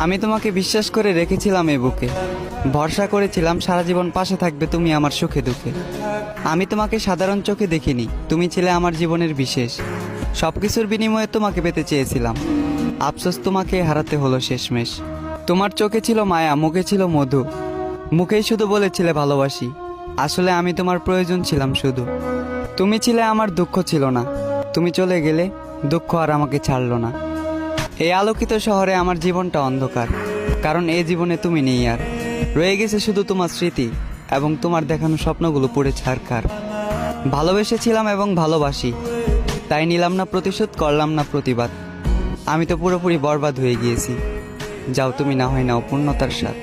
আমি তোমাকে বিশ্বাস করে রেখেছিলাম এই বুকে, ভরসা করেছিলাম সারা জীবন পাশে থাকবে তুমি আমার সুখে দুঃখে। আমি তোমাকে সাধারণ চোখে দেখিনি, তুমি ছিলে আমার জীবনের বিশেষ। সবকিছুর বিনিময়ে তোমাকে পেতে চেয়েছিলাম, আফসোস তোমাকে হারাতে হলো শেষমেশ। তোমার চোখে ছিল মায়া, মুখে ছিল মধু, মুখেই শুধু বলেছিলে ভালোবাসি, আসলে আমি তোমার প্রয়োজন ছিলাম শুধু। তুমি ছিলে আমার, দুঃখ ছিল না, তুমি চলে গেলে দুঃখ আর আমাকে ছাড়লো না। এই আলোকিত শহরে আমার জীবনটা অন্ধকার, কারণ এই জীবনে তুমি নেই আর। রয়ে গেছে শুধু তোমার স্মৃতি এবং তোমার দেখানো স্বপ্নগুলো পুড়ে ছারখার। ভালোবেসেছিলাম এবং ভালোবাসি, তাই নিলাম না প্রতিশোধ, করলাম না প্রতিবাদ। আমি তো পুরোপুরি বরবাদ হয়ে গিয়েছি, যাও তুমি না হয় নাও পূর্ণতার স্বাদ।